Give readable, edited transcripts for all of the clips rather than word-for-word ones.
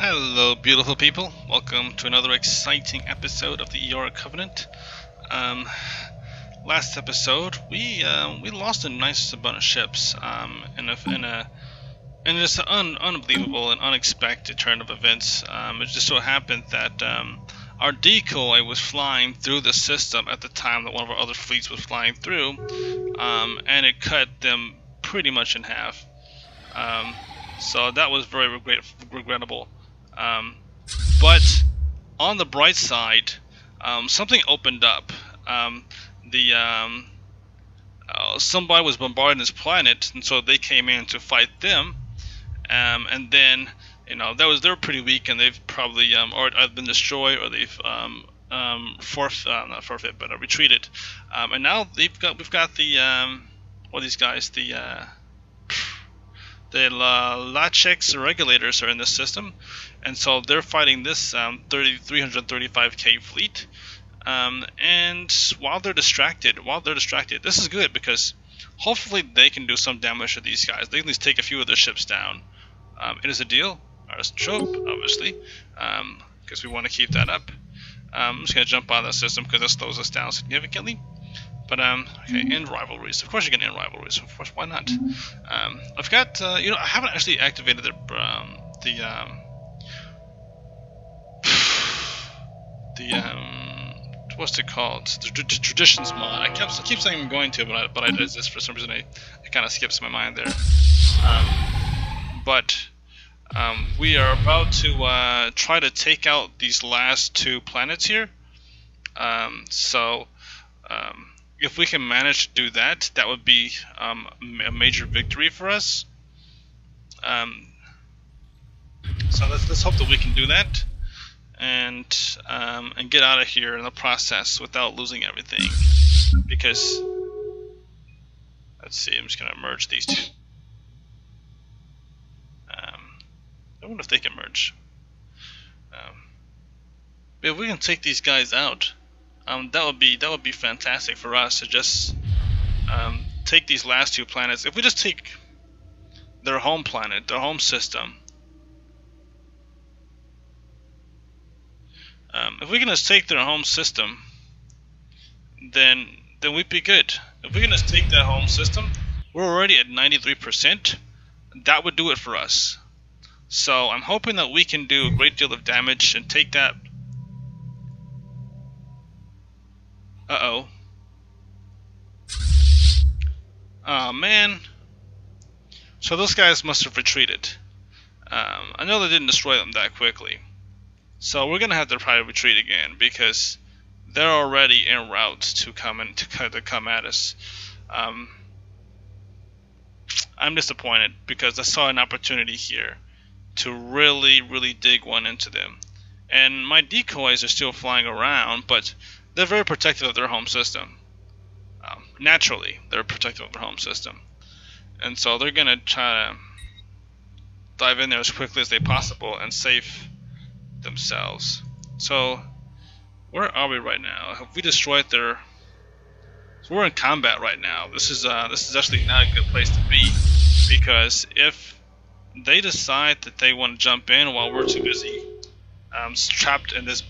Hello, beautiful people. Welcome to another exciting episode of the Iora Covenant. Last episode, we lost a nice bunch of ships in just an unbelievable and unexpected turn of events. It just so happened that our decoy was flying through the system at the time that one of our other fleets was flying through, and it cut them pretty much in half. So that was very regrettable. But on the bright side, something opened up. Somebody was bombarding this planet, and so they came in to fight them. And then, they were pretty weak, and they've probably or either been destroyed or they've retreated. And now we've got the these guys, the Lacheks regulators are in the system, and so they're fighting this 335k fleet. And while they're distracted, this is good because hopefully they can do some damage to these guys. They can at least take a few of their ships down. It is a deal, or it's a trope, obviously, because we want to keep that up. I'm just gonna jump out of that system because that slows us down significantly. But okay, end rivalries. Of course you can end rivalries. Of course, why not? I've got I haven't actually activated the what's it called? The traditions mod. I keep saying I'm going to, but I just for some reason it kind of skips my mind there. But we are about to try to take out these last two planets here. If we can manage to do that, that would be a major victory for us. So let's hope that we can do that, and get out of here in the process without losing everything. Because let's see, I'm just gonna merge these two. I wonder if they can merge. But if we can take these guys out, that would be fantastic for us to just take these last two planets. If we just take their home planet, their home system, if we can just take their home system, then we'd be good. If we can just take that home system, we're already at 93%. That would do it for us. So I'm hoping that we can do a great deal of damage and take that. Uh-oh. Oh, man. So those guys must have retreated. I know they didn't destroy them that quickly. So we're going to have to probably retreat again because they're already en route to come at us. I'm disappointed because I saw an opportunity here to really dig one into them. And my decoys are still flying around, but they're very protective of their home system. Naturally, they're protective of their home system. And so they're going to try to dive in there as quickly as they possible and save themselves. So, where are we right now? Have we destroyed their... So we're in combat right now. This is actually not a good place to be, because if they decide that they want to jump in while we're too busy trapped in this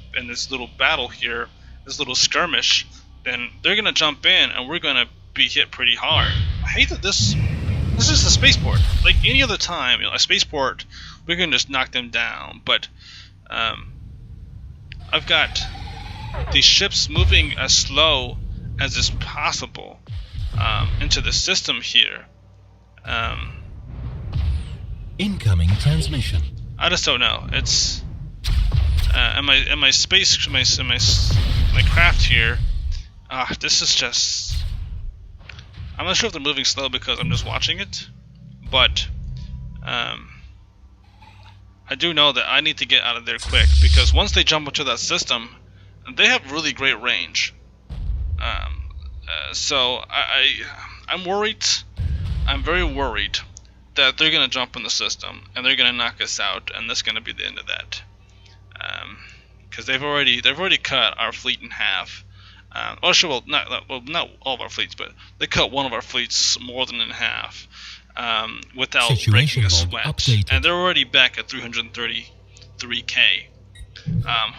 little battle here, this little skirmish, then they're gonna jump in and we're gonna be hit pretty hard. I hate that this is a spaceport. Like any other time, a spaceport, we're gonna just knock them down. But I've got these ships moving as slow as is possible into the system here. Incoming transmission. I just don't know. It's my craft here. This is just... I'm not sure if they're moving slow because I'm just watching it, but I do know that I need to get out of there quick because once they jump into that system, they have really great range. So I'm worried. I'm very worried that they're gonna jump in the system and they're gonna knock us out, and that's gonna be the end of that. Because they've already cut our fleet in half. Not all of our fleets, but they cut one of our fleets more than in half without breaking a sweat. And they're already back at 330 3K.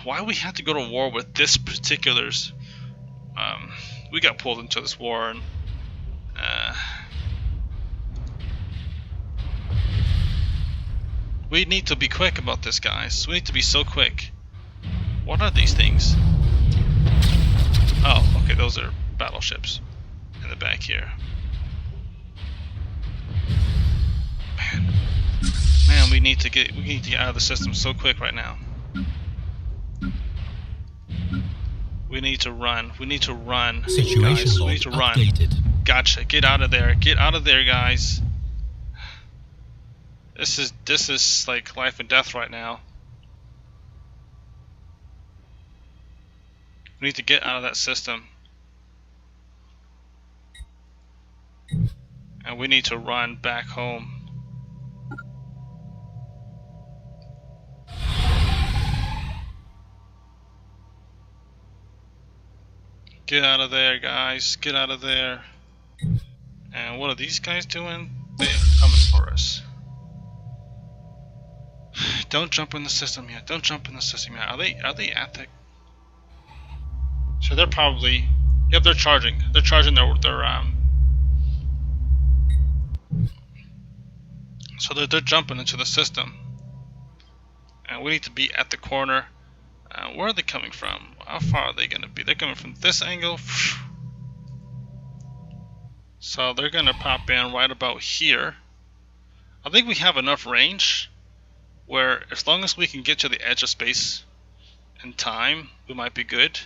Why we had to go to war with this particular... we got pulled into this war, and we need to be quick about this, guys. We need to be so quick. What are these things? Oh, okay, those are battleships in the back here. Man, we need to get out of the system so quick right now. We need to run. We need to run. Situation guys. log We need to run. updated. Gotcha. Get out of there. Get out of there, guys. This is like life and death right now. We need to get out of that system. And we need to run back home. Get out of there, guys. Get out of there. And what are these guys doing? They're coming for us. Don't jump in the system yet. Don't jump in the system yet. Are they at the... So they're probably... Yep, they're charging. They're charging their So they're jumping into the system. And we need to be at the corner. Where are they coming from? How far are they going to be? They're coming from this angle. So they're going to pop in right about here. I think we have enough range where as long as we can get to the edge of space in time, we might be good.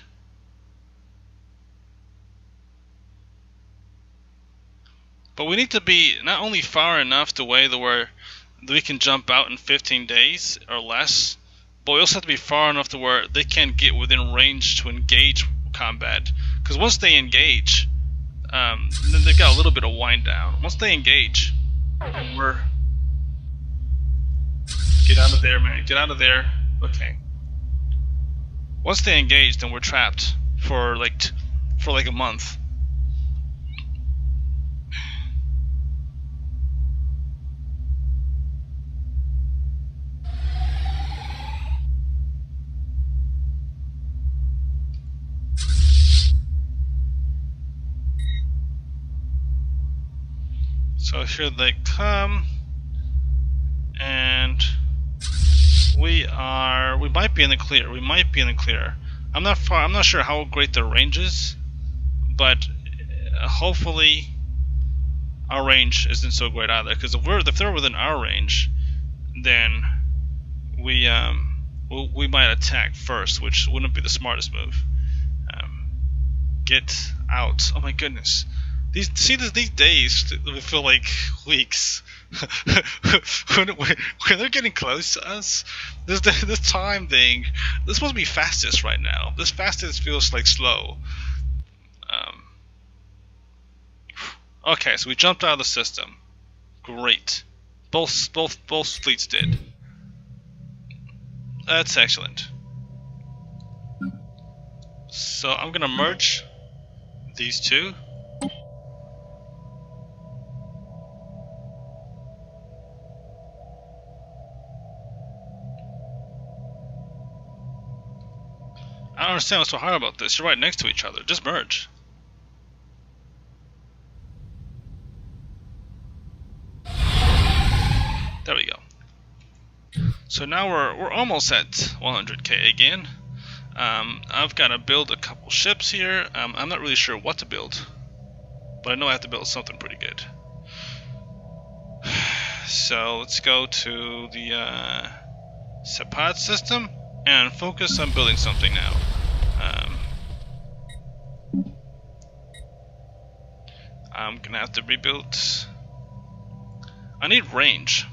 But we need to be not only far enough away to where we can jump out in 15 days or less, but we also have to be far enough to where they can't get within range to engage combat. Because once they engage, then they've got a little bit of wind down. Once they engage, we're... Get out of there, man. Get out of there. Okay. Once they engage, then we're trapped for like a month. So here they come, and we might be in the clear. We might be in the clear. I'm not sure how great their range is, but hopefully our range isn't so great either. Because if they're within our range, then we might attack first, which wouldn't be the smartest move. Get out! Oh my goodness. These days feel like weeks. when they're getting close to us, this time thing, this supposed to be fastest right now. This fastest feels like slow. Okay, so we jumped out of the system. Great. Both fleets did. That's excellent. So I'm gonna merge these two. I don't understand what's so hard about this. You're right next to each other. Just merge. There we go. So now we're almost at 100k again. I've got to build a couple ships here. I'm not really sure what to build, but I know I have to build something pretty good. So let's go to the Sepad system and focus on building something now. I'm gonna have to rebuild. I need range.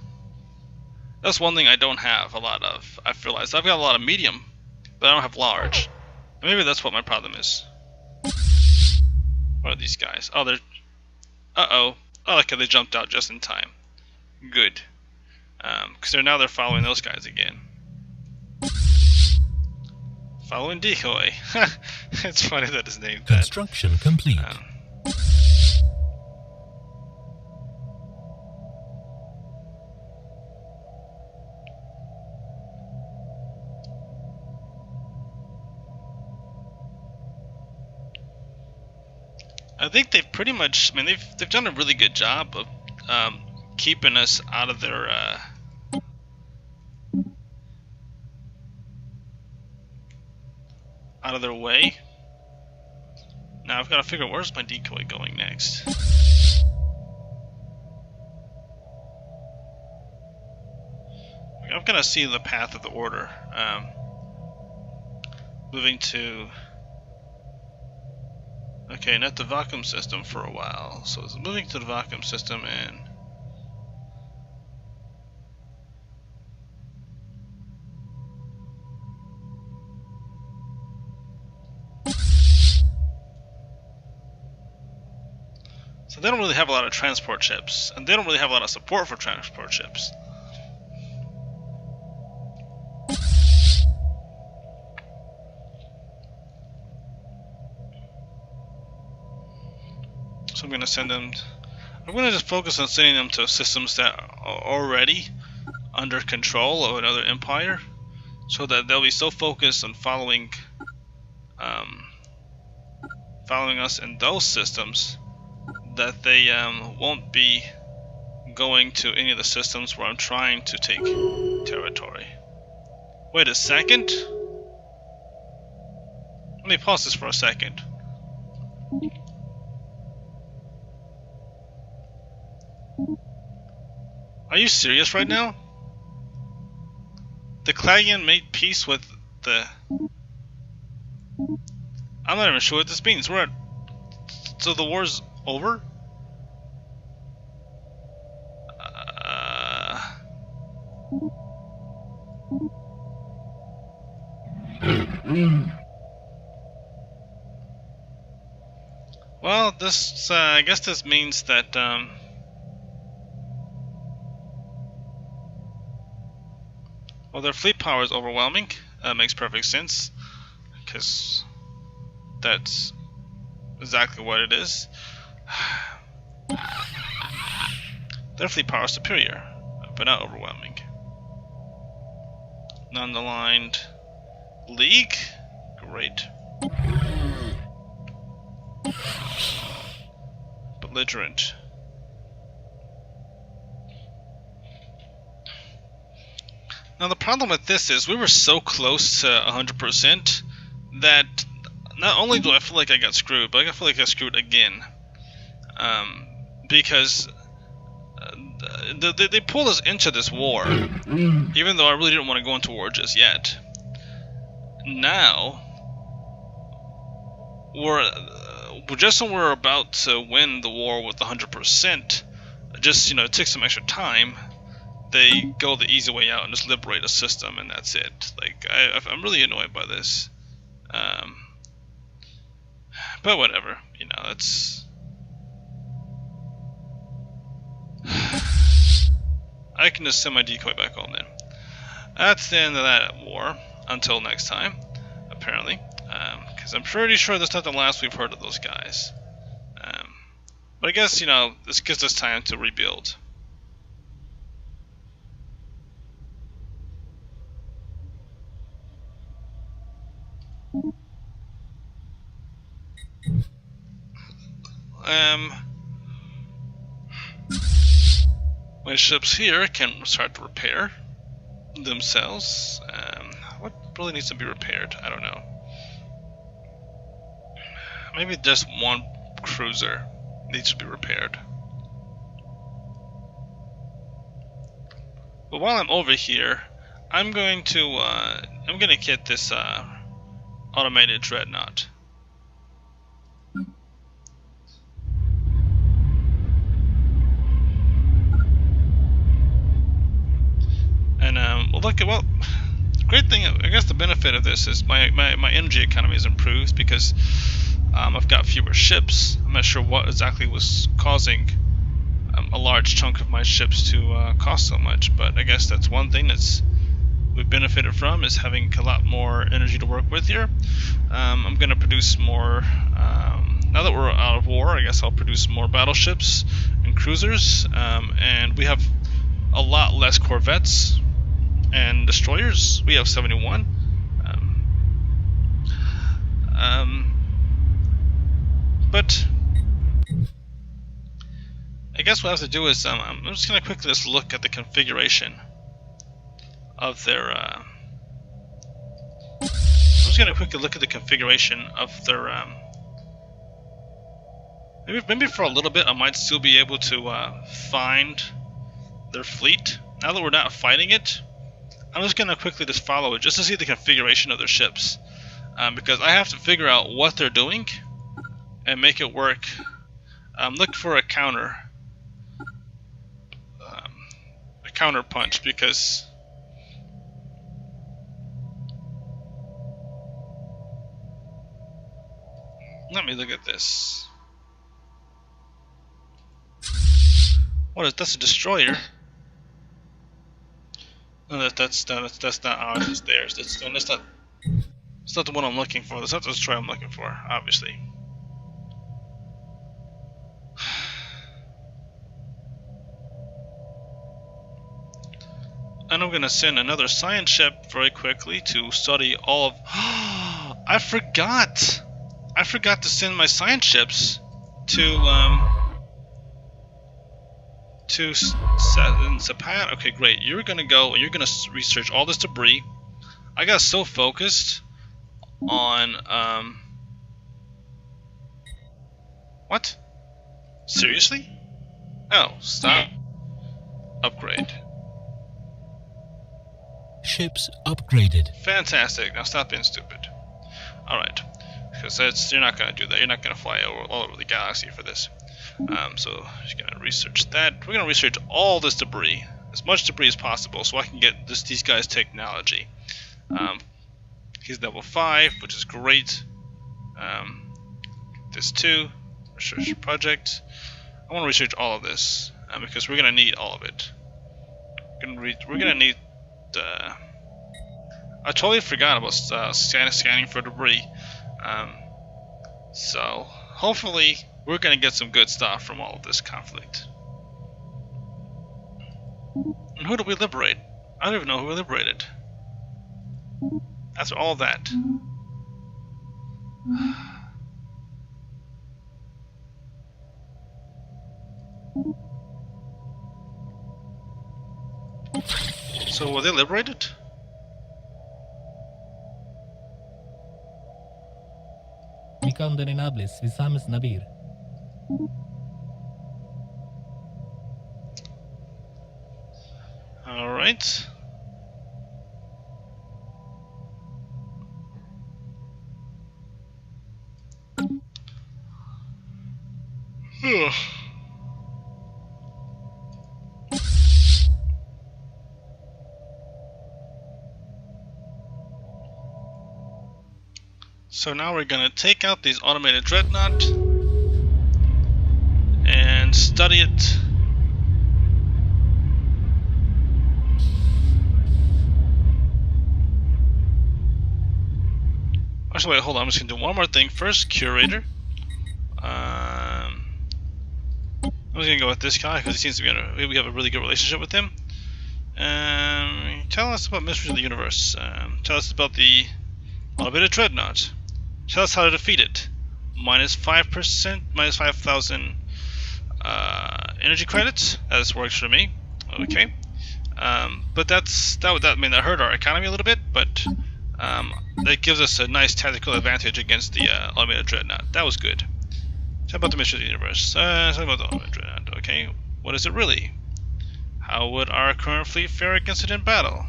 That's one thing I don't have a lot of. I've realized I've got a lot of medium, but I don't have large. Maybe that's what my problem is. What are these guys? Oh, they're... Uh-oh. Oh, okay, they jumped out just in time. Good. Because they're following those guys again. Following decoy. It's funny that it's named that. Construction complete. I think they've pretty much. I mean, they've done a really good job of keeping us out of their way. Now I've got to figure out where's my decoy going next. I've got to see the path of the order. Moving to. Okay, not the vacuum system for a while. So it's moving to the vacuum system and. So they don't really have a lot of transport ships, and they don't really have a lot of support for transport ships. So I'm going to send them. I'm going to just focus on sending them to systems that are already under control of another empire, so that they'll be so focused on following us in those systems that they won't be going to any of the systems where I'm trying to take territory. Wait a second. Let me pause this for a second. Are you serious right now? The Klaggian made peace with the... I'm not even sure what this means. We're at... So the war's over? Well, this, I guess this means that, well, their fleet power is overwhelming. Makes perfect sense, because that's exactly what it is. Their fleet power is superior, but not overwhelming. Non-aligned league? Great. Belligerent. Now the problem with this is we were so close to 100% that not only do I feel like I got screwed, but I feel like I got screwed again. Because they pulled us into this war, even though I really didn't want to go into war just yet. Now, just when we're about to win the war with 100%, just, it takes some extra time, they go the easy way out and just liberate a system, and that's it. Like, I'm really annoyed by this. But whatever, it's... I can just send my decoy back home then. That's the end of that war, until next time, apparently. Because I'm pretty sure that's not the last we've heard of those guys. But I guess, this gives us time to rebuild. My ships here can start to repair themselves. What really needs to be repaired? I don't know. Maybe just one cruiser needs to be repaired. But while I'm over here, I'm going to get this automated Dreadnought. And well, the great thing, I guess the benefit of this is my energy economy is improved because I've got fewer ships. I'm not sure what exactly was causing a large chunk of my ships to cost so much, but I guess that's one thing that's we've benefited from, is having a lot more energy to work with here. I'm going to produce more, now that we're out of war, I guess I'll produce more battleships and cruisers, and we have a lot less corvettes and destroyers. We have 71. But I guess what I have to do is I'm just gonna quickly just look at the configuration of their. I'm just gonna quickly look at the configuration of their. Maybe for a little bit I might still be able to find their fleet. Now that we're not fighting it, I'm just gonna quickly just follow it just to see the configuration of their ships, because I have to figure out what they're doing and make it work. Look for a counter punch, because let me look at this. What is that's a destroyer? No, that's not ours. It's theirs. That's not the one I'm looking for. That's not the destroyer I'm looking for, obviously. And I'm gonna send another science ship very quickly to study all of. I forgot to send my science ships to Sapan. Okay, great. You're gonna go and you're gonna research all this debris. I got so focused on what? Seriously? Oh, stop. Upgrade. Ships upgraded. Fantastic. Now stop being stupid. Alright. Because you're not gonna do that. You're not gonna fly all over the galaxy for this. So just gonna research that. We're gonna research all this debris, as much debris as possible, so I can get these guys' technology. He's level 5, which is great. This too, research project. I want to research all of this because we're gonna need all of it. We're gonna need. I totally forgot about scanning for debris. So hopefully we're gonna get some good stuff from all of this conflict. And who did we liberate? I don't even know who we liberated. After all that. So were they liberated? Nabir. All right. So now we're gonna take out these automated Dreadnought and study it. Actually, wait, hold on. I'm just gonna do one more thing first. Curator. I'm just gonna go with this guy because he seems to be we have a really good relationship with him. Tell us about mysteries of the universe. Tell us about the automated Dreadnought. Tell us how to defeat it. Minus 5%, minus 5,000 energy credits. That works for me. Okay. But that hurt our economy a little bit, but that gives us a nice tactical advantage against the automated Dreadnought. That was good. Tell about the mystery of the universe. Tell about the automated Dreadnought. Okay. What is it really? How would our current fleet fare against it in battle?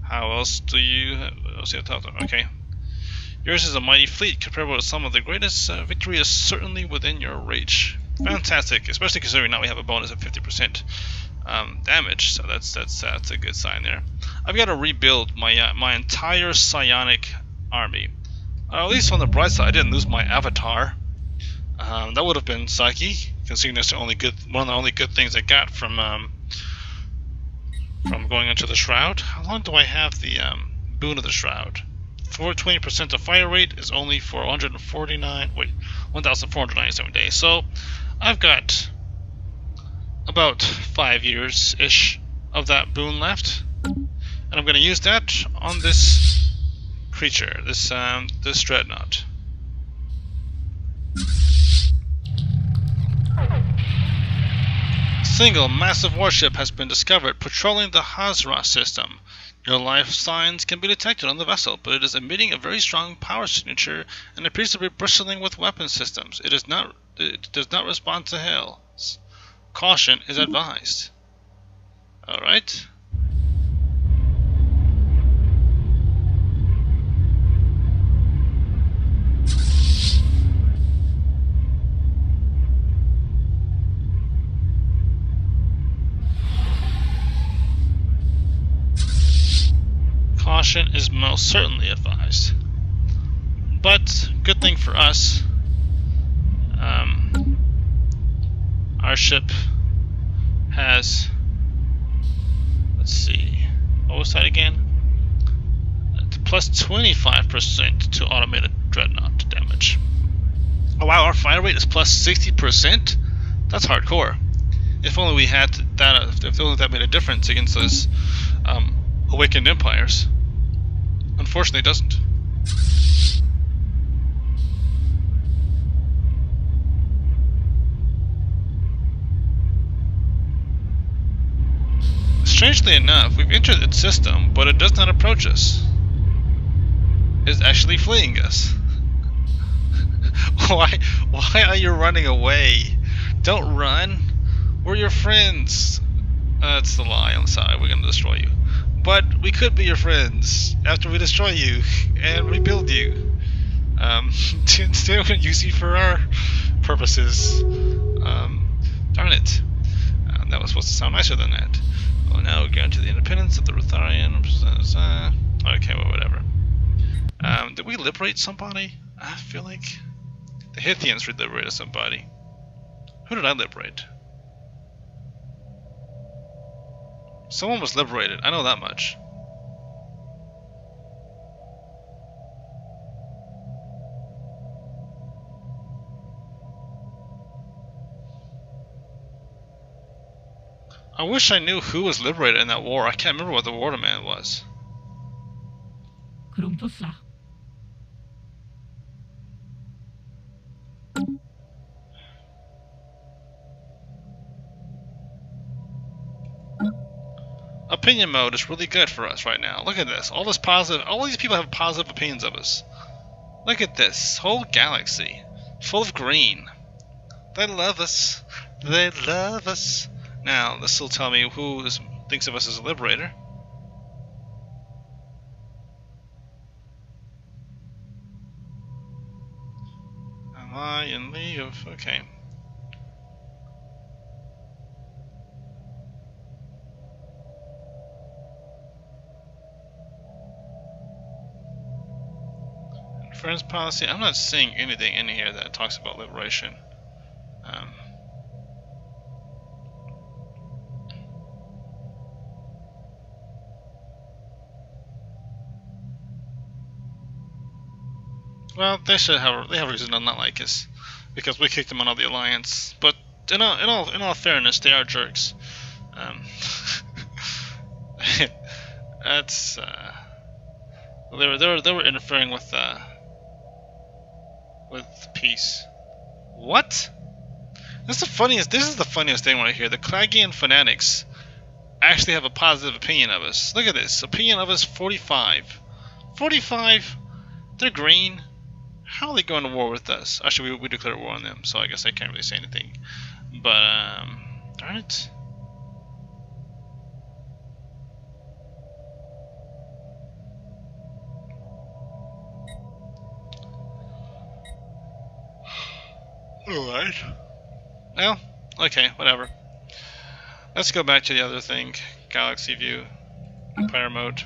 How else do you? Okay. Yours is a mighty fleet, comparable to some of the greatest. Victory is certainly within your reach. Fantastic, especially considering now we have a bonus of 50% damage. So that's a good sign there. I've got to rebuild my my entire psionic army. At least on the bright side, I didn't lose my avatar. That would have been sucky, considering that's one of the only good things I got from going into the Shroud. How long do I have the boon of the Shroud? 20% of fire rate is only for 1,497 days. So I've got about 5 years-ish of that boon left, and I'm going to use that on this creature, this Dreadnought. single massive warship has been discovered patrolling the Hazra system. Your life signs can be detected on the vessel, but it is emitting a very strong power signature and appears to be bristling with weapon systems. It does not respond to hail. Caution is advised. Alright. Caution is most certainly advised. But, good thing for us, our ship has, let's see, what was that again? Plus 25% to automated Dreadnought damage. Oh wow, our fire rate is plus 60%? That's hardcore. If only we had that, if only that made a difference against those awakened empires. Unfortunately, it doesn't. Strangely enough, we've entered its system, but it does not approach us. It's actually fleeing us. Why are you running away? Don't run. We're your friends. That's a lie. I'm sorry. We're gonna destroy you. But we could be your friends after we destroy you and rebuild you. Instead, we're gonna use you for our purposes. Darn it. That was supposed to sound nicer than that. Oh, now we're going to the independence of the Rutharian. Okay, well, whatever. Did we liberate somebody? I feel like the Hithians liberated somebody. Who did I liberate? Someone was liberated. I know that much. I wish I knew who was liberated in that war. I can't remember what the war demand was. Opinion mode is really good for us right now. Look at this. All these people have positive opinions of us. Look at this. Whole galaxy. Full of green. They love us. They love us. Now, this will tell me who thinks of us as a liberator. Am I in league of... Okay. Friends policy. I'm not seeing anything in here that talks about liberation. Well, they have a reason to not like us because we kicked them out of the alliance. But in all fairness, they are jerks. That's they were interfering with peace. What? This is the funniest thing when I hear the Klaggian fanatics actually have a positive opinion of us. Look at this. Opinion of us 45. 45? They're green. How are they going to war with us? Actually, we declared war on them, so I guess I can't really say anything. But, darn it. Alright. Well, okay, whatever. Let's go back to the other thing. Galaxy view. Empire mode.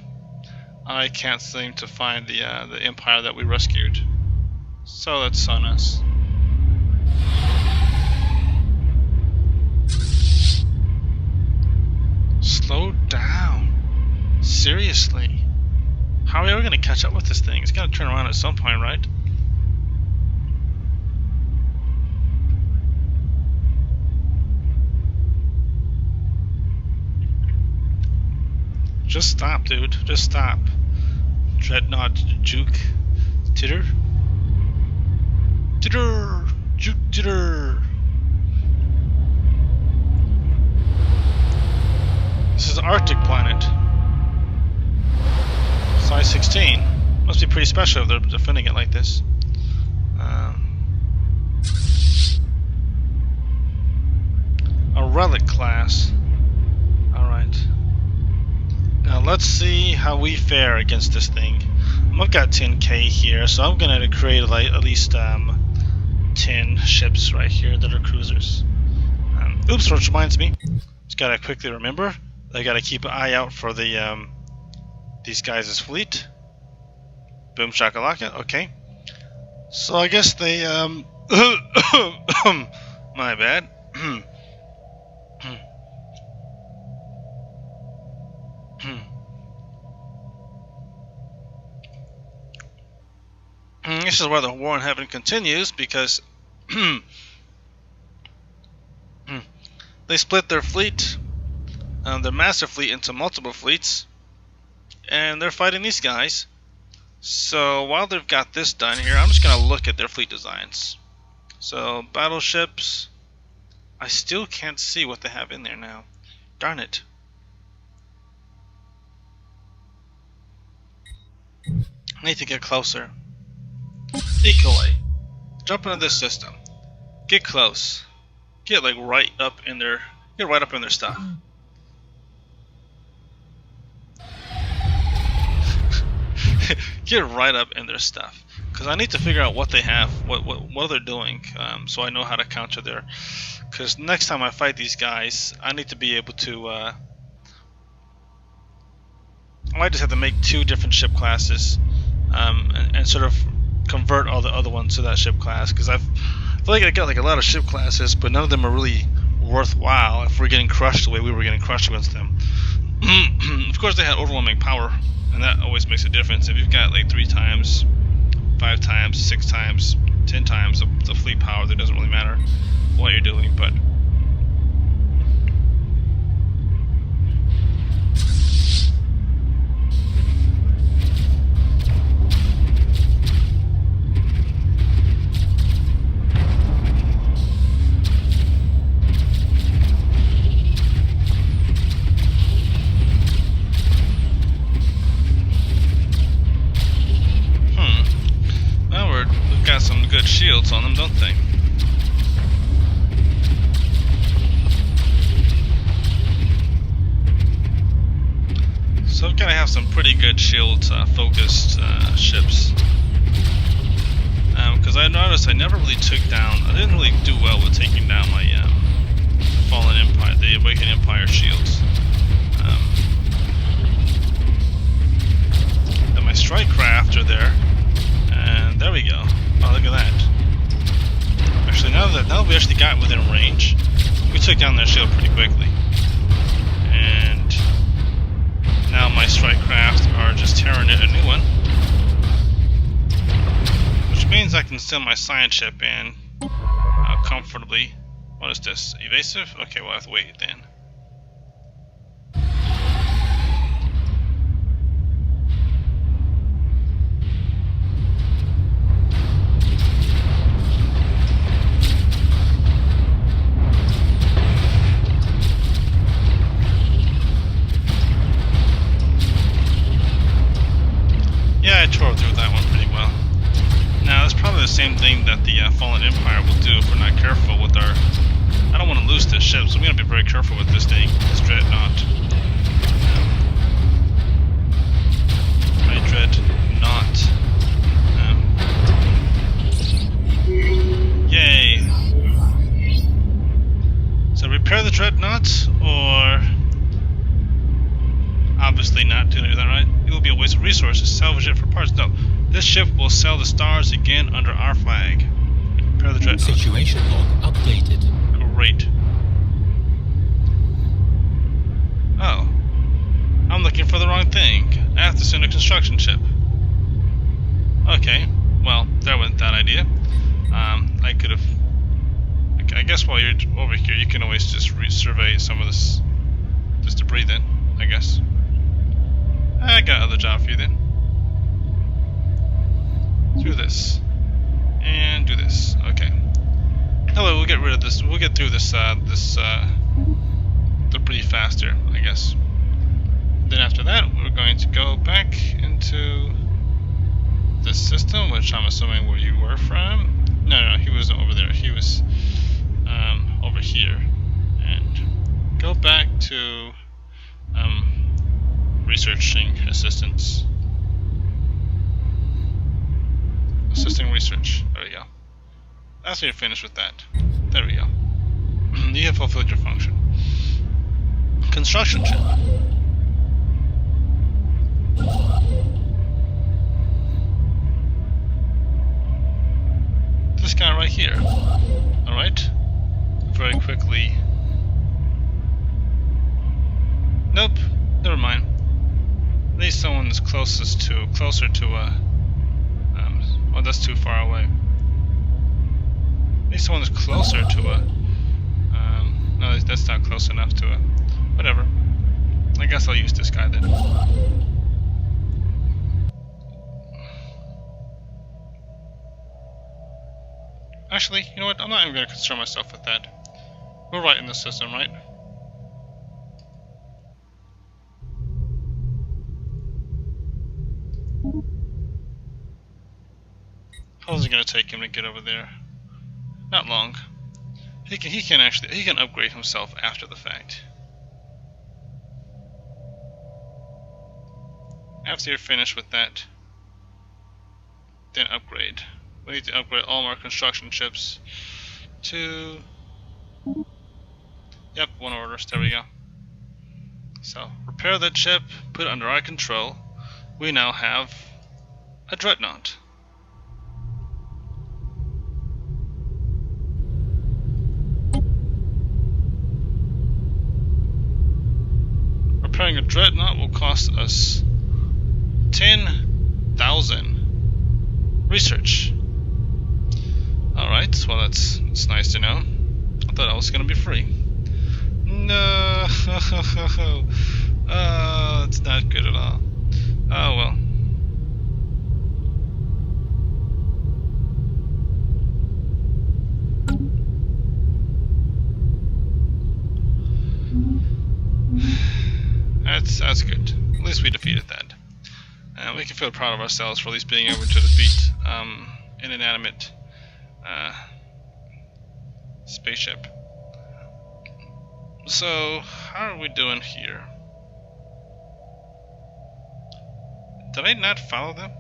I can't seem to find the empire that we rescued. So that's on us. Slow down. Seriously. How are we ever going to catch up with this thing? It's got to turn around at some point, right? Just stop, dude. Just stop. Dreadnought juke. Titter. Titter. Juke titter. This is an Arctic planet. Size 16. Must be pretty special if they're defending it like this. A relic class. Alright. Now let's see how we fare against this thing. I've got 10k here, so I'm gonna create like at least 10 ships right here that are cruisers. Oops, which reminds me, just gotta quickly remember, I gotta keep an eye out for the these guys' fleet. Boom shakalaka, okay. So I guess they my bad. This is where the war in heaven continues, because they split their fleet, their master fleet, into multiple fleets, and they're fighting these guys. So while they've got this done here, I'm just going to look at their fleet designs. So battleships, I still can't see what they have in there now. Darn it. I need to get closer. Decoy. Jump into this system. Get close. Get like right up in their stuff. Get right up in their stuff, because I need to figure out what they have, what they're doing, so I know how to counter their. Because next time I fight these guys, I need to be able to. I might just have to make 2 different ship classes, and sort of convert all the other ones to that ship class. Because I feel like I got like a lot of ship classes, but none of them are really worthwhile if we're getting crushed the way we were getting crushed against them. Of course, they had overwhelming power. And that always makes a difference. If you've got like 3 times, 5 times, 6 times, 10 times the fleet power, that doesn't really matter what you're doing. But got some good shields on them, don't they? So I've got to have some pretty good shield focused ships. Because I noticed I never really took down, I didn't really do well with taking down my Fallen Empire, the Awakened Empire shields. And my strike craft are there, and there we go. Oh, look at that. Actually, now that we actually got within range, we took down their shield pretty quickly. And now my strike craft are just tearing it a new one. Which means I can send my science ship in comfortably. What is this? Evasive? Okay, we'll have to wait then. Yeah, I tore through that one pretty well. Now, that's probably the same thing that the Fallen Empire will do if we're not careful with our... I don't want to lose this ship, so we're going to be very careful with this thing, this Dreadnought. My Dreadnought. Yay! So repair the Dreadnought, or... Obviously not doing that right. It will be a waste of resources. Salvage it for parts. No. This ship will sell the stars again under our flag. Repair the Dreadnought. Situation log updated. Great. Oh. I'm looking for the wrong thing. I have to send a construction ship. Okay. Well, there went that idea. I could have... I guess while you're over here, you can always just survey some of this debris then, I guess. I got another job for you then. Do this. And do this. Okay. Hello, we'll get rid of this. We'll get through this debris faster, I guess. Then after that, we're going to go back into the system, which I'm assuming where you were from. No, he wasn't over there. He was over here. And go back to researching assistance. Assisting research. There we go. After you're finished with that. There we go. You have fulfilled your function. Construction chip. This guy right here. Alright. Very quickly. Nope. Never mind. At least someone is closer to oh, that's too far away. At least someone is closer to no, that's not close enough to whatever. I guess I'll use this guy then. Actually, you know what? I'm not even going to concern myself with that. We're right in the system, right? How long is it going to take him to get over there? Not long. He can upgrade himself after the fact. After you're finished with that, then upgrade. We need to upgrade all our construction chips to... Yep, 1 order. There we go. So, repair that chip, put it under our control. We now have a Dreadnought. Repairing a Dreadnought will cost us 10,000 research. Alright, well that's nice to know. I thought I was gonna be free. No, it's not good at all. Oh well. That's good. At least we defeated that. We can feel proud of ourselves for at least being able to defeat an inanimate spaceship. So, how are we doing here? Did I not follow them?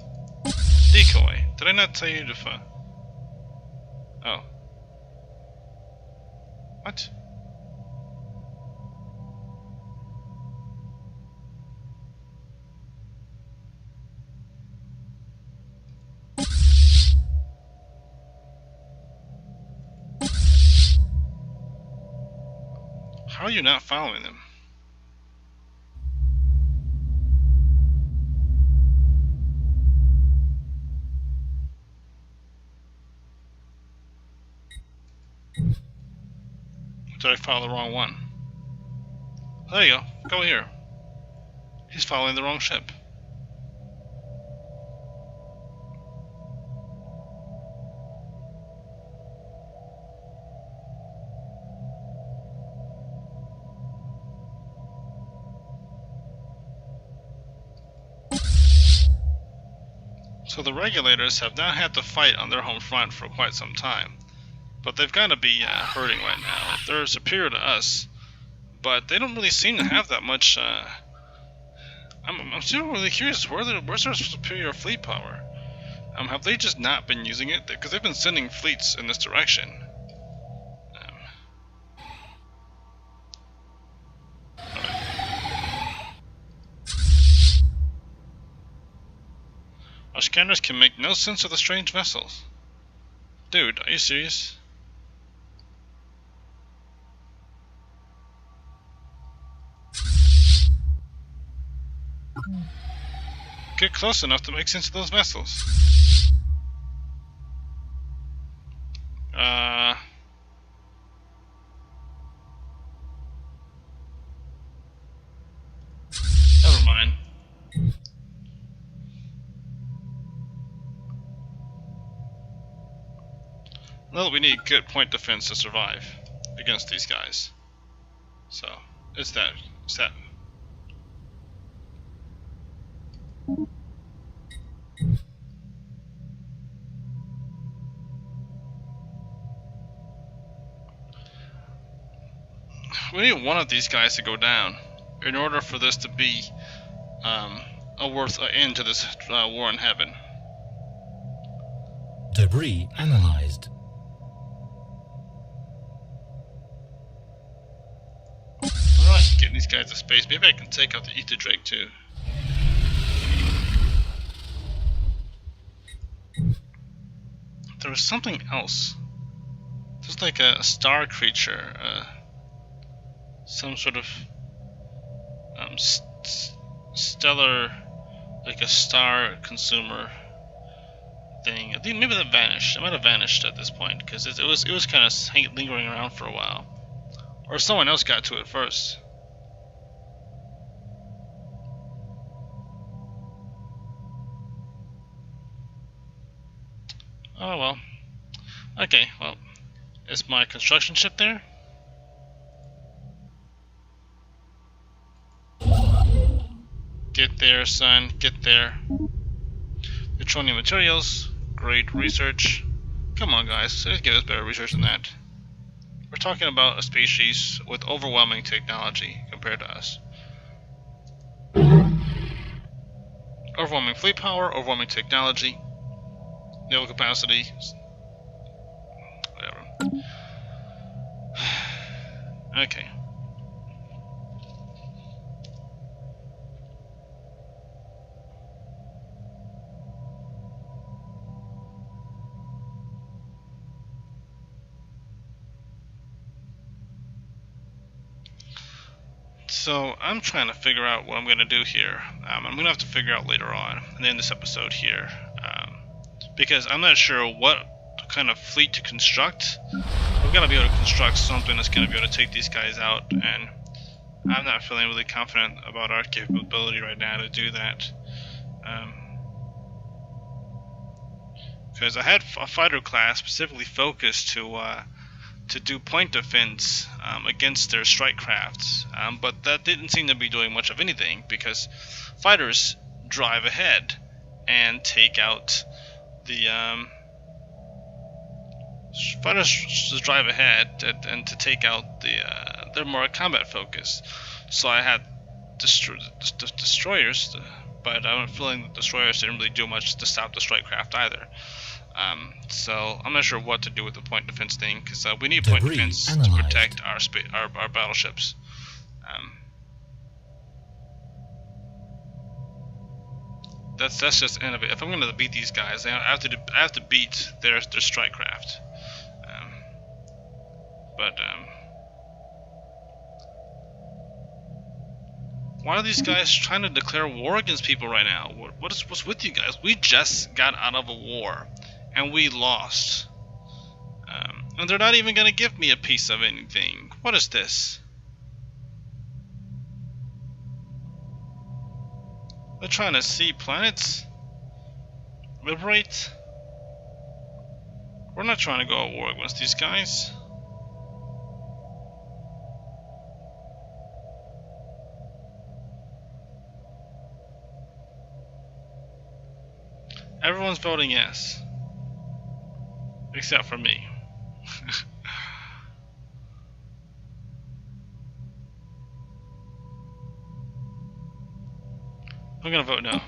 Decoy. Did I not tell you to follow? Oh. What? How are you not following them? Did I follow the wrong one? There you go. Go here. He's following the wrong ship. So the regulators have not had to fight on their home front for quite some time. But they've got to be hurting right now. They're superior to us, but they don't really seem to have that much. I'm still really curious. Where's their superior fleet power? Have they just not been using it? Because they've been sending fleets in this direction. Our scanners can make no sense of the strange vessels. Dude, are you serious? Get close enough to make sense of those vessels. Never mind. Well, we need good point defense to survive against these guys. So, it's that. need one of these guys to go down in order for this to be a worth an end to this war in heaven. Debris analyzed. Alright, getting these guys to space. Maybe I can take out the Ether Drake too. There was something else. There's like a star creature, some sort of stellar, like a star consumer thing. I think maybe that vanished. It might have vanished at this point because it was kind of lingering around for a while, or someone else got to it first. Oh well. Okay, well, is my construction ship there? Get there, son, get there. Neutronium materials, great research. Come on, guys, let's give us better research than that. We're talking about a species with overwhelming technology compared to us. Overwhelming fleet power, overwhelming technology, naval capacity, whatever. Okay. So I'm trying to figure out what I'm going to do here. I'm going to have to figure out later on in this episode here, because I'm not sure what kind of fleet to construct. We've got to be able to construct something that's going to be able to take these guys out, and I'm not feeling really confident about our capability right now to do that. Because I had a fighter class specifically focused to do point defense against their strike crafts, but that didn't seem to be doing much of anything because fighters drive ahead and take out the fighters just drive ahead and to take out the they're more combat focused. So I had destroyers, but I'm feeling that destroyers didn't really do much to stop the strike craft either. So I'm not sure what to do with the point defense thing because we need point defense to protect our battleships. That's just the end of it. If I'm going to beat these guys, I have to beat their strike craft. Why are these guys trying to declare war against people right now? What's with you guys? We just got out of a war, and we lost. And they're not even going to give me a piece of anything. What is this? They're trying to see planets? Liberate? We're not trying to go to war against these guys. Everyone's voting yes. Except for me. I'm gonna vote no.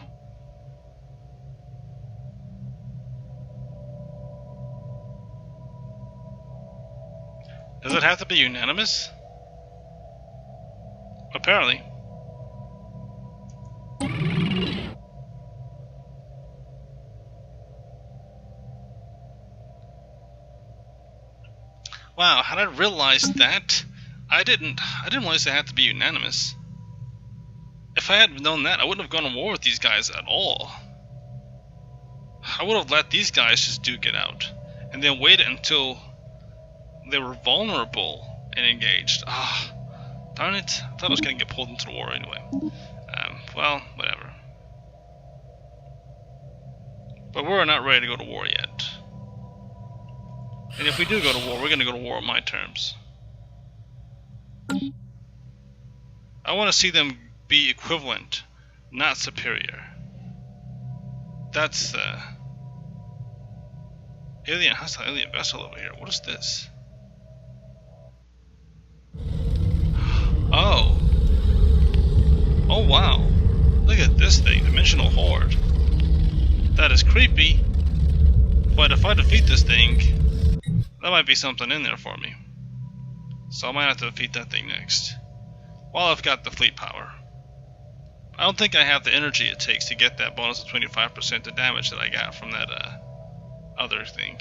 Does it have to be unanimous? Apparently. Wow, had I realized that, I didn't realize it had to be unanimous. If I had known that, I wouldn't have gone to war with these guys at all. I would have let these guys just duke it out, and then waited until they were vulnerable and engaged. Ah, darn it! I thought I was gonna get pulled into the war anyway. Well, whatever. But we're not ready to go to war yet. And if we do go to war, we're gonna go to war on my terms. I want to see them be equivalent, not superior. That's hostile alien vessel over here. What is this? Oh. Oh wow. Look at this thing, Dimensional Horde. That is creepy. But if I defeat this thing, there might be something in there for me. So I might have to defeat that thing next. While I've got the fleet power. I don't think I have the energy it takes to get that bonus of 25% to damage that I got from that other thing.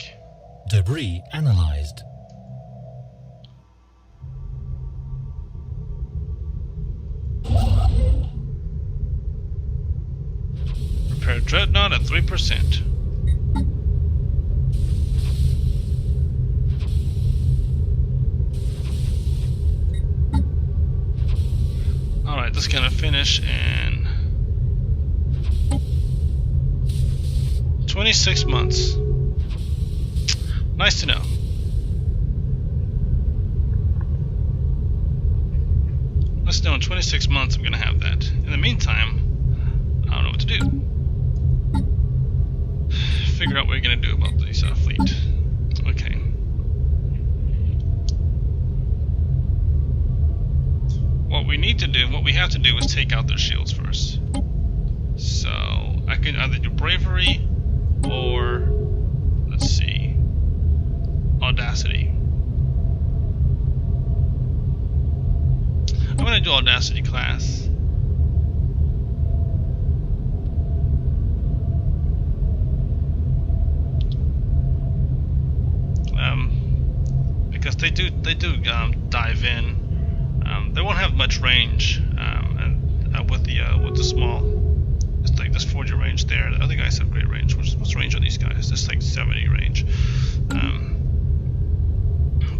Debris analyzed. Repair Dreadnought at 3%. Alright, this is gonna finish in 26 months. Nice to know. Let's know in 26 months I'm gonna have that. In the meantime, I don't know what to do. Figure out what you're gonna do about this fleet. Okay. What we need to do, what we have to do is take out their shields first. So, I can either do bravery or, let's see, audacity. I'm gonna do audacity class. Because they do dive in. They won't have much range, and with the small, it's like this 40 range there. The other guys have great range. What's range on these guys? It's like 70 range.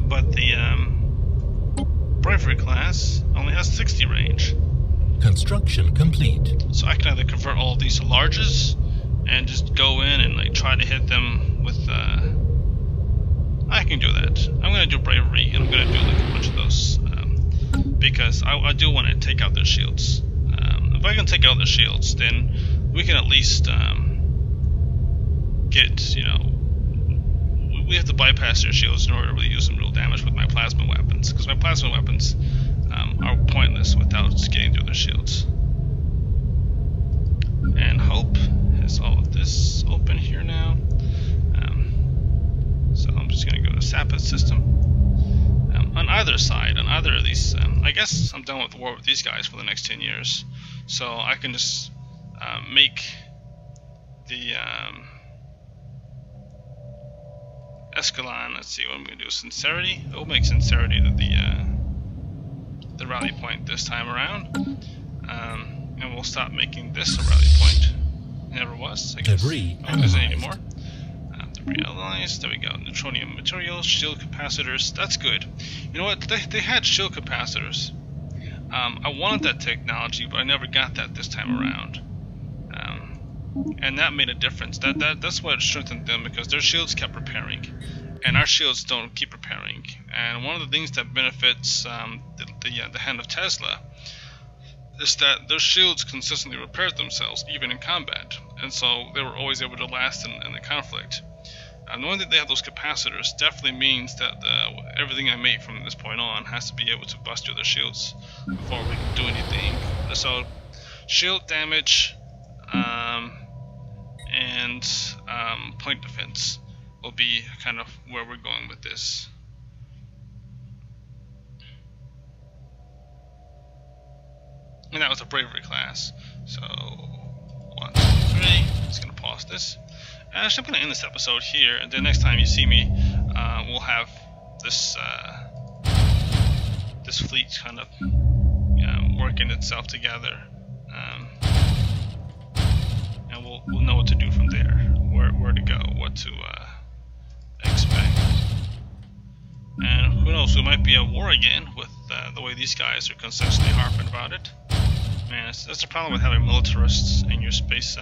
But the bravery class only has 60 range. Construction complete. So I can either convert all of these to larges and just go in and like try to hit them with. I can do that. I'm gonna do bravery, and I'm gonna do like a bunch of those. Because I do want to take out their shields. If I can take out their shields, then we can at least get, you know, we have to bypass their shields in order to really do some real damage with my plasma weapons. Because my plasma weapons are pointless without getting through their shields. And Hope has all of this open here now. So I'm just going to go to Sapid system. On either side, on either of these, I guess I'm done with war with these guys for the next 10 years. So I can just make the Escalon, let's see what I'm going to do, Sincerity. We'll make Sincerity the rally point this time around. And we'll stop making this a rally point. It never was, I guess. Debris Not as anymore. Realize, there we go, neutronium materials, shield capacitors, that's good. You know what, they had shield capacitors. I wanted that technology, but I never got that this time around. And that made a difference. That's what strengthened them, because their shields kept repairing, and our shields don't keep repairing. And one of the things that benefits the Hand of Tesla is that their shields consistently repaired themselves, even in combat, and so they were always able to last in the conflict. Knowing that they have those capacitors definitely means that everything I make from this point on has to be able to bust through their shields before we can do anything. So, shield damage and point defense will be kind of where we're going with this. And that was a bravery class. So, 1, 2, 3. Just gonna pause this. Actually, I'm going to end this episode here, and then next time you see me, we'll have this this fleet kind of working itself together, and we'll know what to do from there, where to go, what to expect, and who knows, we might be at war again with the way these guys are consistently harping about it. Man, that's the problem with having militarists in your space.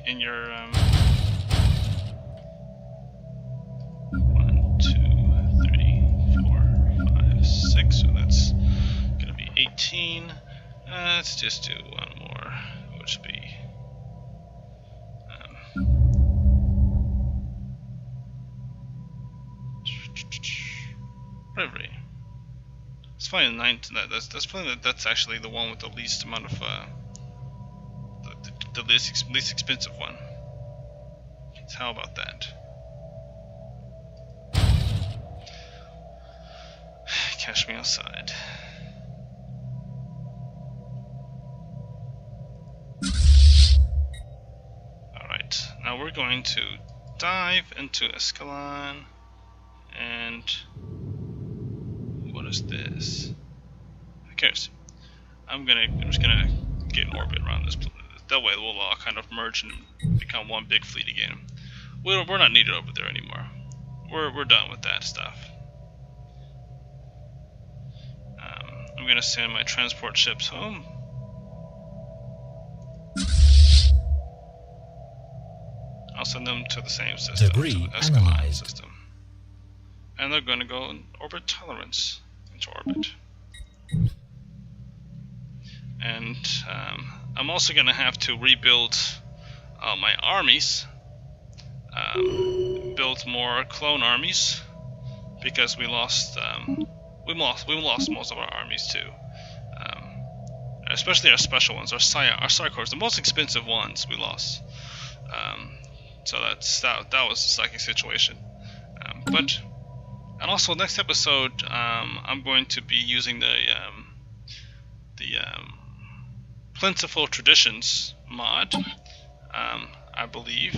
In your 1, 2, 3, 4, 5, 6, so that's gonna be 18. Let's just do one more, which would be bravery. It's funny. That's funny that's actually the one with the least amount of the least expensive one. So how about that? Catch me outside. Alright, now we're going to dive into Escalon, and what is this? Who cares? I'm just gonna get in orbit around this planet. That way we'll all kind of merge and become one big fleet again. We're not needed over there anymore. We're done with that stuff. I'm gonna send my transport ships home. I'll send them to the same system, Debris to the Escalon analyzed. system. And they're going to go and orbit Tolerance into orbit. And I'm also going to have to rebuild my armies, build more clone armies, because we lost most of our armies too. Especially our special ones, our Psychors, the most expensive ones we lost. So that was a psychic situation. And also next episode, I'm going to be using the Plentiful Traditions mod, I believe,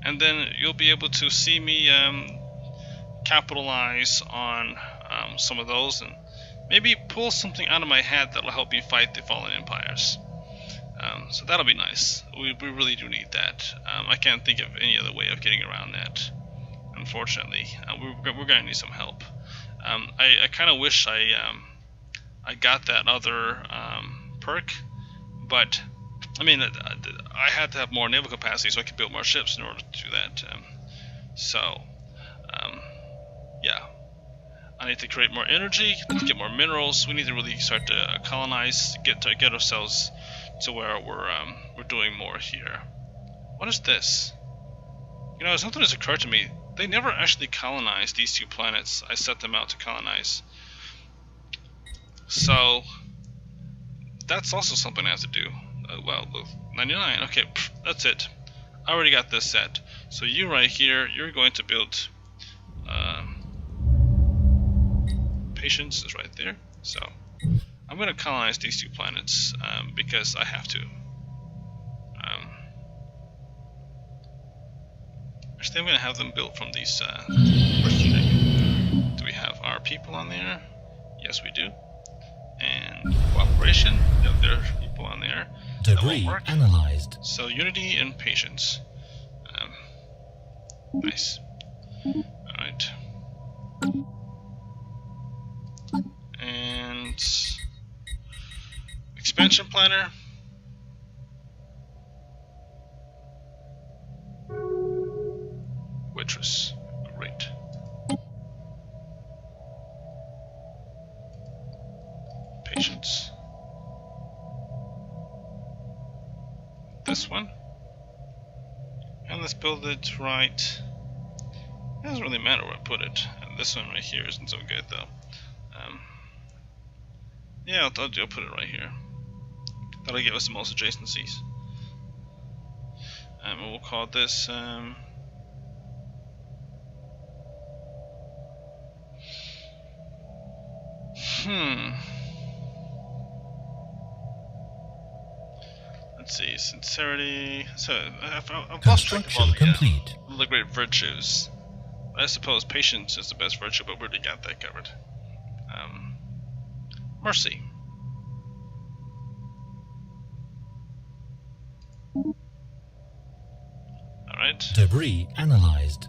and then you'll be able to see me capitalize on some of those and maybe pull something out of my hat that'll help me fight the Fallen Empires. So that'll be nice. We really do need that. I can't think of any other way of getting around that, unfortunately. We're going to need some help. I kind of wish I got that other perk, but I mean, I had to have more naval capacity so I could build more ships in order to do that. Yeah. I need to create more energy, to get more minerals. We need to really start to colonize, get ourselves to where we're doing more here. What is this? You know, something has occurred to me. They never actually colonized these two planets I set them out to colonize. So that's also something I have to do. Well, 99. Okay, that's it. I already got this set. So you right here, you're going to build. Patience is right there. So I'm going to colonize these two planets because I have to. Actually, I'm going to have them built from these. Do we have our people on there? Yes, we do. And cooperation. No, there are people on there. Debris analyzed. So unity and patience. Nice. All right. And expansion planner. Waitress. Great. Patience. This one. And let's build it right. It doesn't really matter where I put it. And this one right here isn't so good though. Yeah, I'll put it right here. That'll give us the most adjacencies. And we'll call this let's see, sincerity. So I've lost track of all the great virtues. I suppose patience is the best virtue, but we already got that covered. Mercy. Alright. Debris analyzed.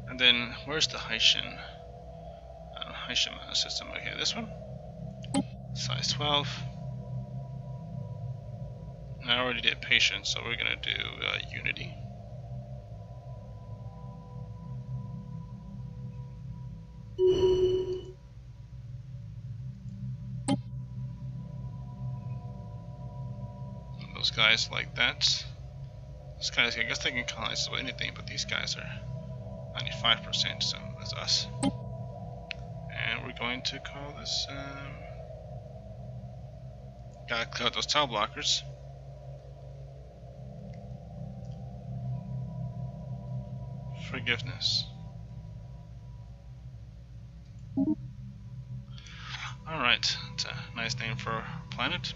And then, where's the Haitian? Haitian system. Okay, this one. Size 12. And I already did patience, so we're gonna do unity. Those guys like that. These guys, I guess they can colonize anything, but these guys are 95%, so that's us. And we're going to call this, gotta clear out those tile blockers. Forgiveness. Alright, it's a nice name for a planet.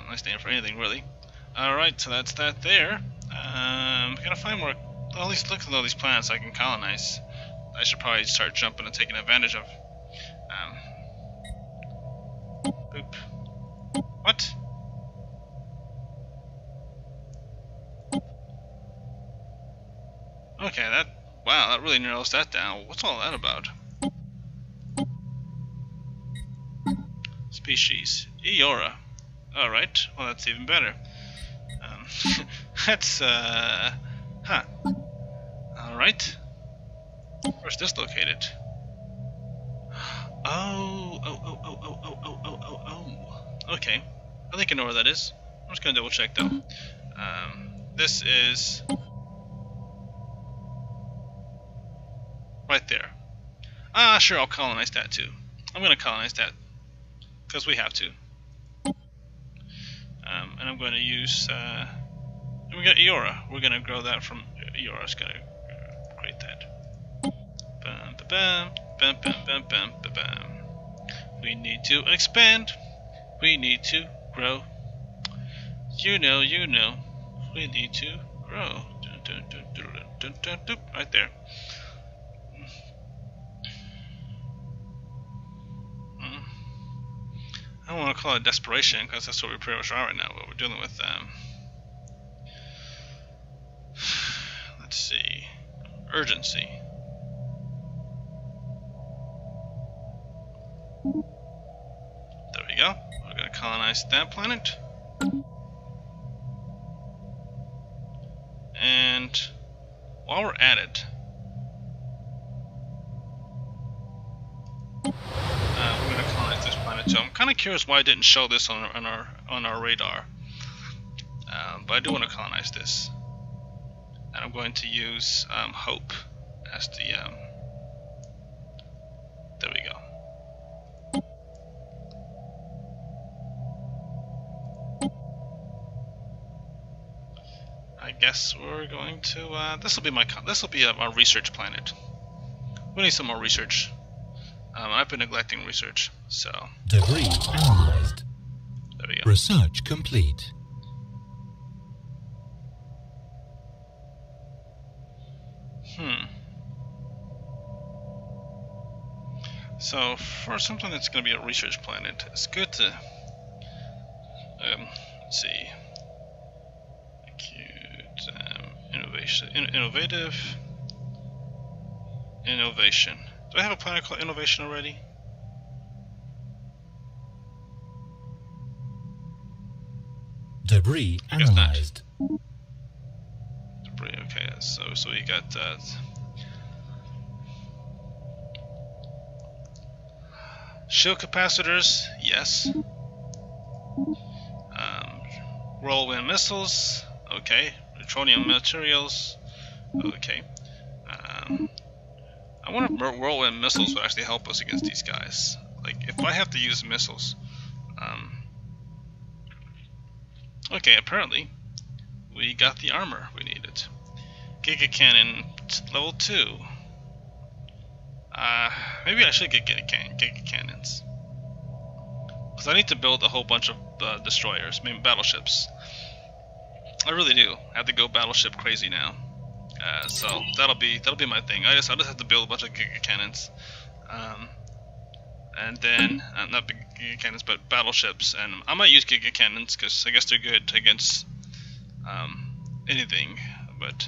Nice name for anything, really. Alright, so that's that there. Gotta find more. Well, at least look at all these planets I can colonize. I should probably start jumping and taking advantage of. Boop. What? Okay, wow, that really narrows that down. What's all that about? Species. Iora. Alright, well that's even better. That's, huh. Alright. Where's this located? Oh. Okay. I think I know where that is. I'm just gonna double check though. This is right there. Ah, sure, I'll colonize that too. I'm gonna colonize that because we have to. And I'm going to use. We got Iora. We're gonna grow that from Iora's gonna create that. Bam, bam, bam, bam, bam, bam, bam, bam. We need to expand. We need to grow. You know. We need to grow. Dun, dun, dun, dun, dun, dun, dun, right there. I don't want to call it desperation because that's what we pretty much are right now. What we're dealing with. Let's see. Urgency. There we go. We're going to colonize that planet. And while we're at it, we're going to colonize this planet. So I'm kind of curious why I didn't show this on our radar. But I do want to colonize this. And I'm going to use Hope as the there we go. I guess we're going to this will be our research planet. We need some more research. I've been neglecting research, so Debris analyzed. There we go. Research complete. So for something that's going to be a research planet, it's good to let's see, acute innovation, innovation. Do I have a planet called innovation already? Debris analyzed. Debris. Okay, so we got shield capacitors. Yes. Whirlwind missiles. Okay. Neutronium materials. Okay. I wonder if whirlwind missiles would actually help us against these guys. Like, if I have to use missiles. Okay, apparently we got the armor we needed. Giga Cannon level 2. Maybe I should get Giga Cannons. Because I need to build a whole bunch of destroyers, maybe battleships. I really do. I have to go battleship crazy now. So that'll be my thing. I just have to build a bunch of Giga Cannons, and then not big Giga Cannons, but battleships. And I might use Giga Cannons because I guess they're good against anything. But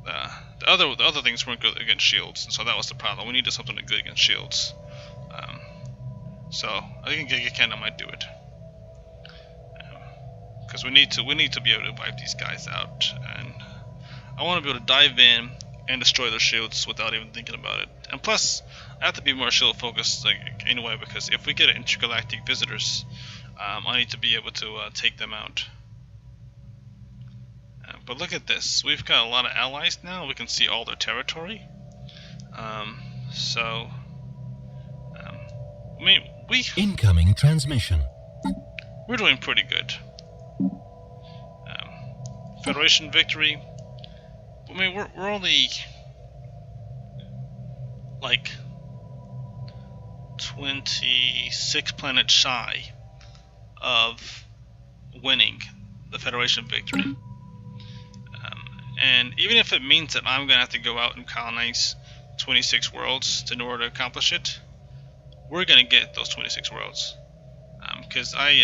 the other things weren't good against shields, and so that was the problem. We needed something good against shields. So I think Giga Cannon might do it. Because we need to be able to wipe these guys out, and I want to be able to dive in and destroy their shields without even thinking about it. And plus, I have to be more shield focused anyway, because if we get intergalactic visitors, I need to be able to take them out. But look at this. We've got a lot of allies now. We can see all their territory. So, I mean, Incoming transmission. we're doing pretty good. Federation victory. I mean, we're only like 26 planets shy of winning the Federation victory. And even if it means that I'm gonna have to go out and colonize 26 worlds in order to accomplish it, we're gonna get those 26 worlds. Because I'm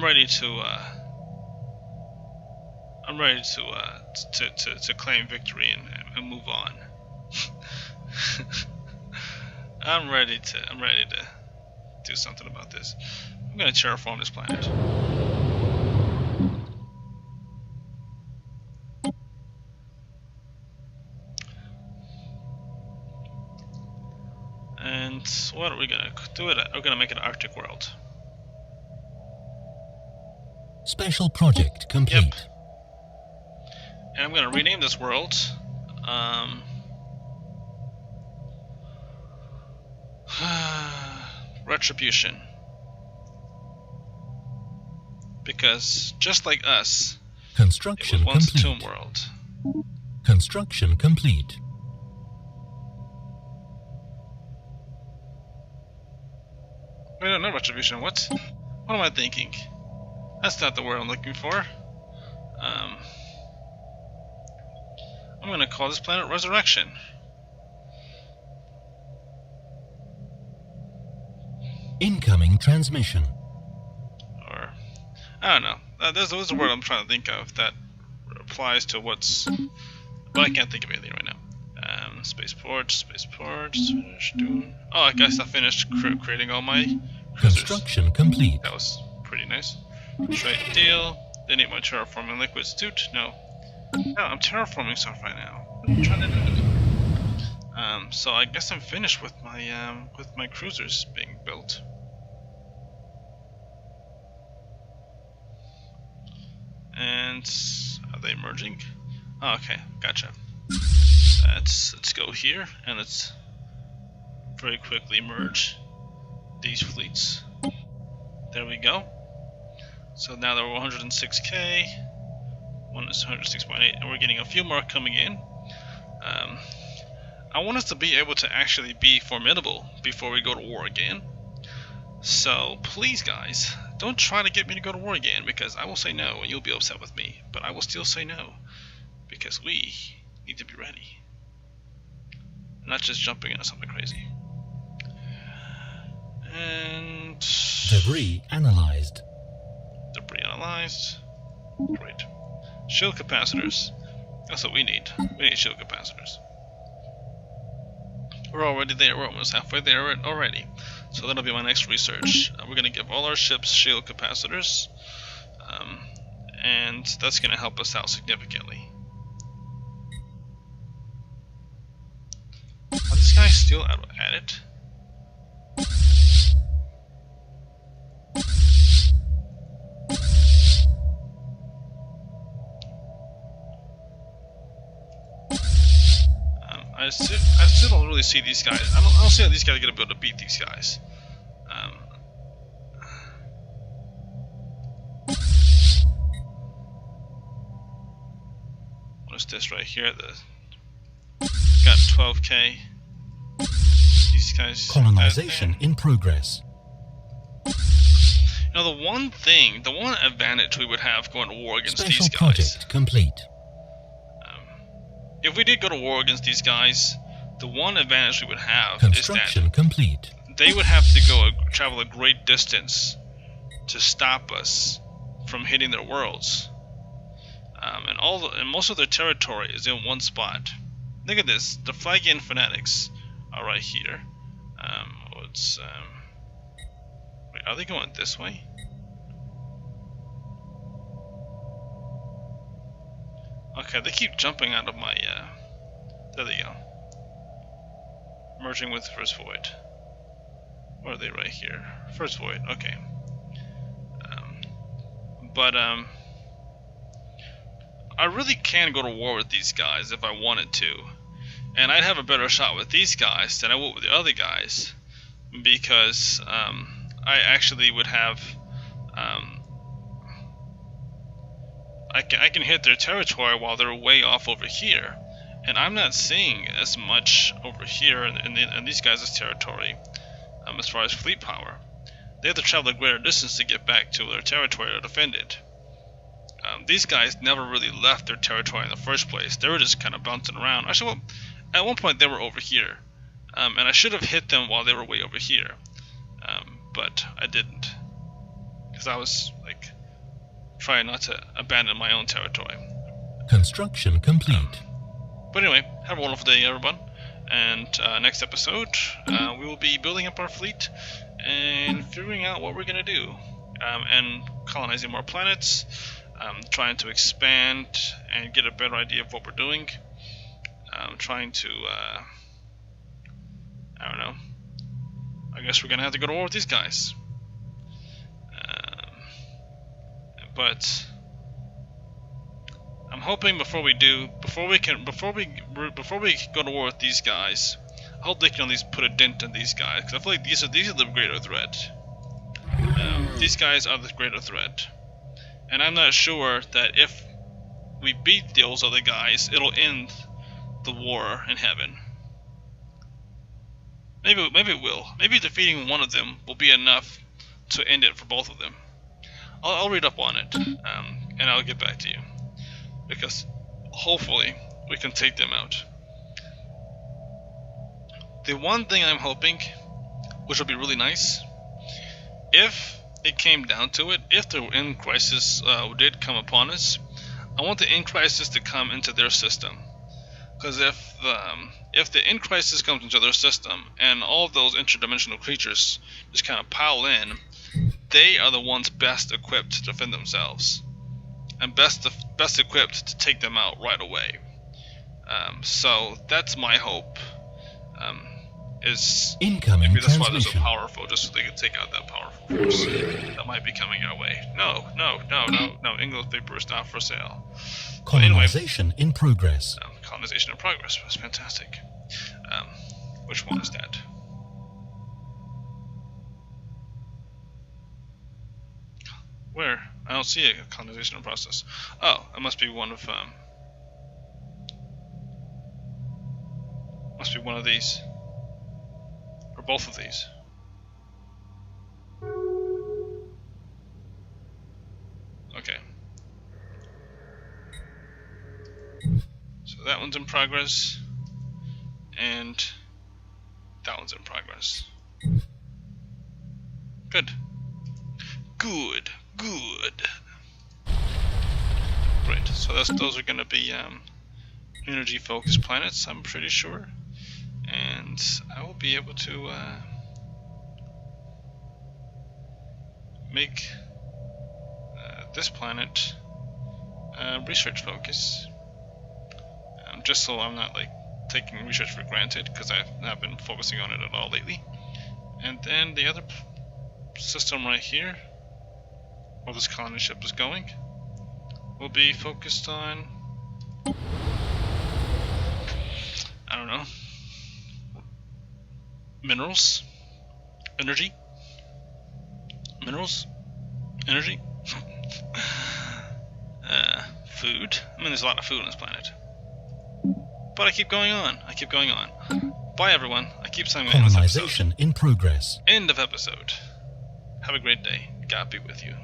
ready to claim victory and move on. I'm ready to do something about this. I'm gonna terraform this planet. And what are we gonna do? We're gonna make it an Arctic world. Special project complete. Yep. And I'm gonna rename this world. Retribution. Because just like us, Construction it was once complete. Tomb World. Construction complete. Wait, no, not Retribution. What am I thinking? That's not the word I'm looking for. I'm gonna call this planet Resurrection. Incoming transmission. Or, I don't know. There's a word I'm trying to think of that applies to what's... But I can't think of anything right now. Spaceport. Finish doing... Oh, I guess I finished creating all my cruisers. Construction complete. That was pretty nice. Trade deal. They need my terraforming liquid suit. No. No, I'm terraforming stuff right now. What am I trying to do? So I guess I'm finished with my cruisers being built. And are they merging? Oh, okay, gotcha. Let's go here and let's very quickly merge these fleets. There we go. So now they're 106k. One is 106.8, and we're getting a few more coming in. I want us to be able to actually be formidable before we go to war again. So please, guys, don't try to get me to go to war again, because I will say no and you'll be upset with me. But I will still say no, because we need to be ready. Not just jumping into something crazy. And... Debris analyzed. Debris analyzed. Great. Shield capacitors. That's what we need. We need shield capacitors. We're already there. We're almost halfway there already. So that'll be my next research. We're going to give all our ships shield capacitors. And that's going to help us out significantly. Are these guys still at it? I still don't really see these guys. I don't see how these guys are gonna be able to beat these guys. What is this right here? Got 12k. These guys. Colonization in progress. You know, the one advantage we would have going to war against Special these guys. project complete. If we did go to war against these guys, the one advantage we would have Construction is that complete. they would have to travel a great distance to stop us from hitting their worlds. And most of their territory is in one spot. Look at this. The Klaggian fanatics are right here. Wait, are they going this way? Okay, they keep jumping out of my, there they go. Merging with First Void. Where are they? Right here. First Void, okay. I really can go to war with these guys if I wanted to. And I'd have a better shot with these guys than I would with the other guys. Because I actually would have... I can hit their territory while they're way off over here. And I'm not seeing as much over here in these guys' territory as far as fleet power. They have to travel a greater distance to get back to their territory to defend it. These guys never really left their territory in the first place. They were just kind of bouncing around. Actually, well, at one point they were over here. And I should have hit them while they were way over here. But I didn't. Because I was, like, trying not to abandon my own territory. Construction complete. But anyway, have a wonderful day, everyone. And next episode, we will be building up our fleet and figuring out what we're going to do. And colonizing more planets, trying to expand and get a better idea of what we're doing. Trying to, I don't know. I guess we're going to have to go to war with these guys. But I'm hoping before we go to war with these guys, I hope they can at least put a dent in these guys, because I feel like these are the greater threat. These guys are the greater threat, and I'm not sure that if we beat those other guys, it'll end the war in heaven. Maybe it will. Maybe defeating one of them will be enough to end it for both of them. I'll read up on it, and I'll get back to you. Because hopefully we can take them out. The one thing I'm hoping, which would be really nice, if it came down to it, if the end crisis did come upon us, I want the end crisis to come into their system. Because if the end crisis comes into their system and all of those interdimensional creatures just kind of pile in, they are the ones best equipped to defend themselves, and best equipped to take them out right away. So that's my hope. Is incoming maybe that's why they're so transmission. powerful, just so they can take out that powerful force that might be coming our way. No, English paper is not for sale. Colonization in progress. Colonization in progress was fantastic. Which one is that? Where? I don't see a colonization in process. Oh, it must be one of must be one of these, or both of these. Okay. So that one's in progress, and that one's in progress. Good. Good. Great. So those are going to be energy-focused planets, I'm pretty sure, and I will be able to make this planet research focus, just so I'm not like taking research for granted, because I've not been focusing on it at all lately. And then the other system right here, where this colony ship is going, will be focused on, I don't know, minerals, energy, food. I mean, there's a lot of food on this planet. But I keep going on. Bye, everyone. I keep saying that in this episode. Colonization in progress. End of episode. Have a great day. God be with you.